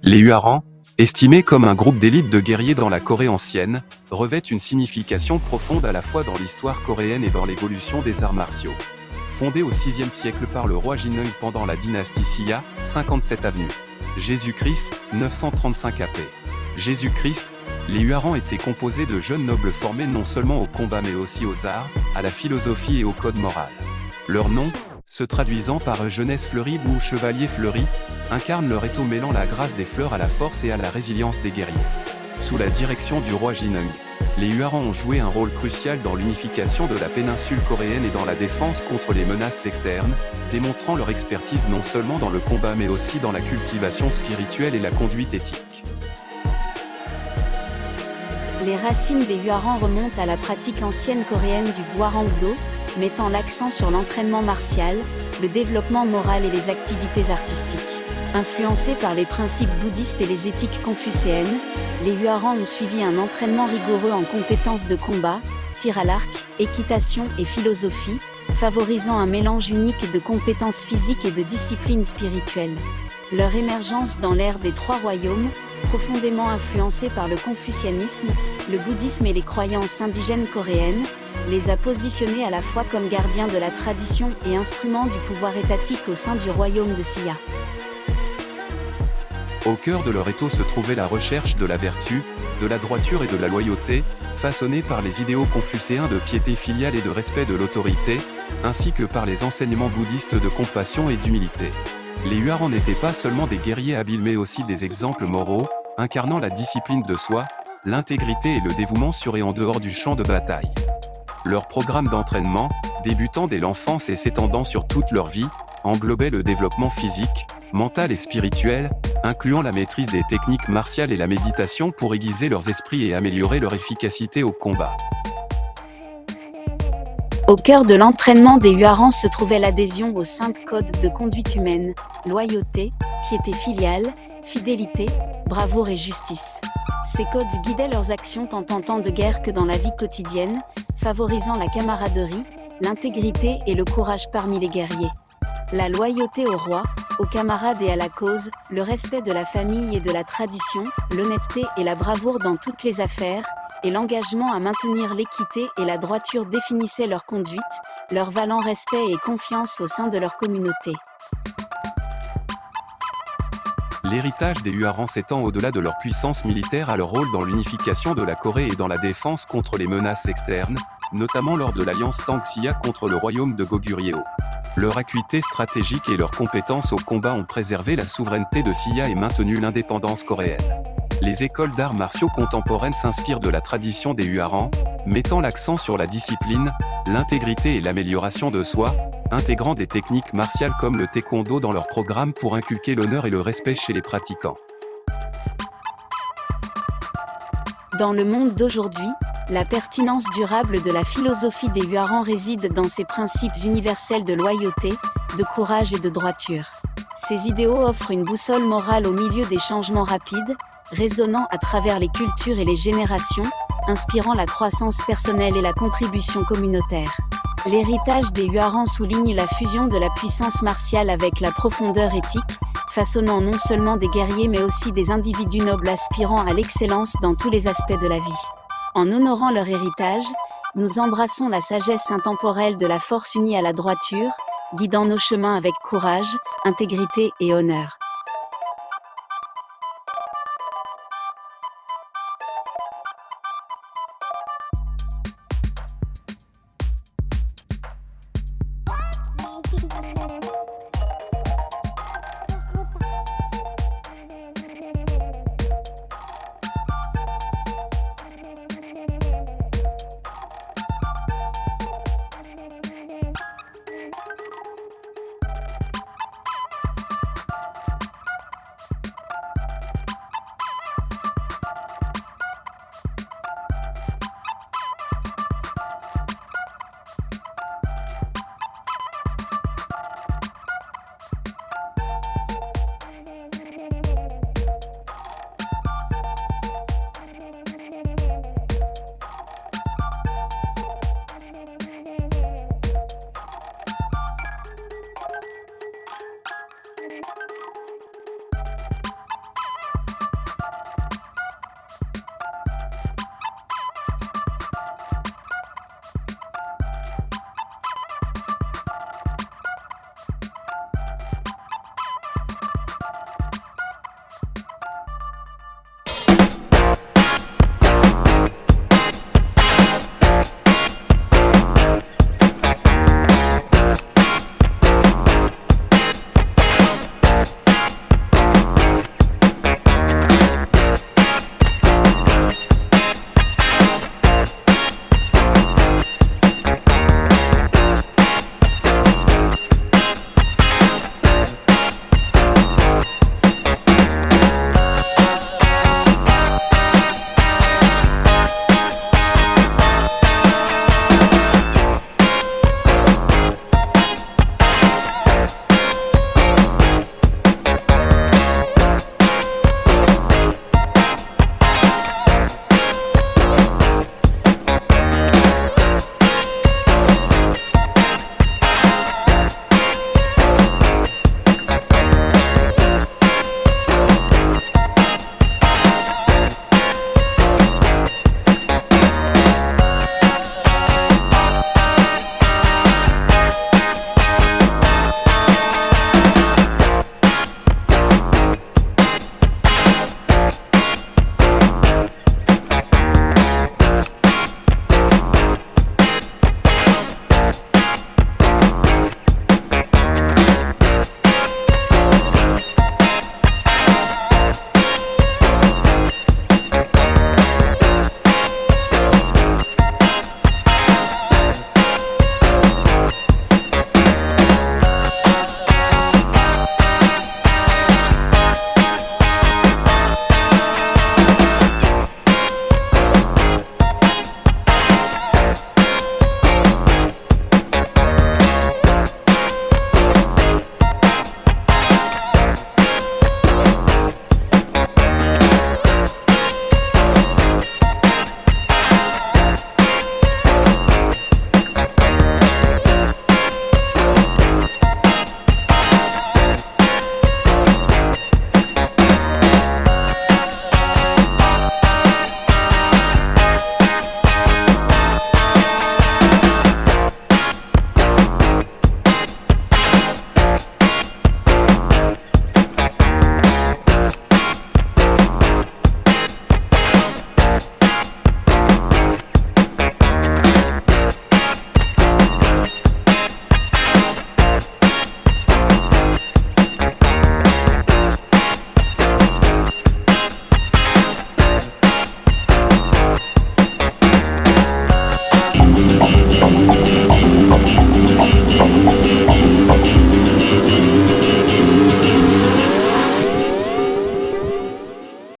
Les Huarans, estimés comme un groupe d'élite de guerriers dans la Corée ancienne, revêtent une signification profonde à la fois dans l'histoire coréenne et dans l'évolution des arts martiaux. Fondés au VIe siècle par le roi Jinung pendant la dynastie Xia, 57 avenue Jésus-Christ, 935 AP. Jésus-Christ, les Huarans étaient composés de jeunes nobles formés non seulement au combat mais aussi aux arts, à la philosophie et au code moral. Leur nom, se traduisant par jeunesse fleurie ou chevalier fleuri, incarne leur étau mêlant la grâce des fleurs à la force et à la résilience des guerriers. Sous la direction du roi Jinung, les Huarans ont joué un rôle crucial dans l'unification de la péninsule coréenne et dans la défense contre les menaces externes, démontrant leur expertise non seulement dans le combat mais aussi dans la cultivation spirituelle et la conduite éthique. Les racines des Huarans remontent à la pratique ancienne coréenne du Hwarangdo, mettant l'accent sur l'entraînement martial, le développement moral et les activités artistiques. Influencés par les principes bouddhistes et les éthiques confucéennes, les Huarans ont suivi un entraînement rigoureux en compétences de combat, tir à l'arc, équitation et philosophie, favorisant un mélange unique de compétences physiques et de discipline spirituelle. Leur émergence dans l'ère des Trois Royaumes, profondément influencée par le confucianisme, le bouddhisme et les croyances indigènes coréennes, les a positionnés à la fois comme gardiens de la tradition et instruments du pouvoir étatique au sein du royaume de Xia. Au cœur de leur étau se trouvait la recherche de la vertu, de la droiture et de la loyauté, façonnée par les idéaux confucéens de piété filiale et de respect de l'autorité, ainsi que par les enseignements bouddhistes de compassion et d'humilité. Les Huarans n'étaient pas seulement des guerriers habiles mais aussi des exemples moraux, incarnant la discipline de soi, l'intégrité et le dévouement sur et en dehors du champ de bataille. Leur programme d'entraînement, débutant dès l'enfance et s'étendant sur toute leur vie, englobait le développement physique, mental et spirituel, incluant la maîtrise des techniques martiales et la méditation pour aiguiser leurs esprits et améliorer leur efficacité au combat. Au cœur de l'entraînement des Huarans se trouvait l'adhésion aux 5 codes de conduite humaine, loyauté, piété filiale, fidélité, bravoure et justice. Ces codes guidaient leurs actions tant en temps de guerre que dans la vie quotidienne, favorisant la camaraderie, l'intégrité et le courage parmi les guerriers. La loyauté au roi, aux camarades et à la cause, le respect de la famille et de la tradition, l'honnêteté et la bravoure dans toutes les affaires, et l'engagement à maintenir l'équité et la droiture définissaient leur conduite, leur valant respect et confiance au sein de leur communauté. L'héritage des Huarans s'étend au-delà de leur puissance militaire à leur rôle dans l'unification de la Corée et dans la défense contre les menaces externes, notamment lors de l'alliance Tang-Xia contre le royaume de Goguryeo. Leur acuité stratégique et leurs compétences au combat ont préservé la souveraineté de Xia et maintenu l'indépendance coréenne. Les écoles d'arts martiaux contemporaines s'inspirent de la tradition des Huarans, mettant l'accent sur la discipline, l'intégrité et l'amélioration de soi, intégrant des techniques martiales comme le taekwondo dans leur programme pour inculquer l'honneur et le respect chez les pratiquants. Dans le monde d'aujourd'hui, la pertinence durable de la philosophie des Huarans réside dans ses principes universels de loyauté, de courage et de droiture. Ces idéaux offrent une boussole morale au milieu des changements rapides, résonnant à travers les cultures et les générations, inspirant la croissance personnelle et la contribution communautaire. L'héritage des Huarans souligne la fusion de la puissance martiale avec la profondeur éthique, façonnant non seulement des guerriers mais aussi des individus nobles aspirant à l'excellence dans tous les aspects de la vie. En honorant leur héritage, nous embrassons la sagesse intemporelle de la force unie à la droiture, guidant nos chemins avec courage, intégrité et honneur. Thank you.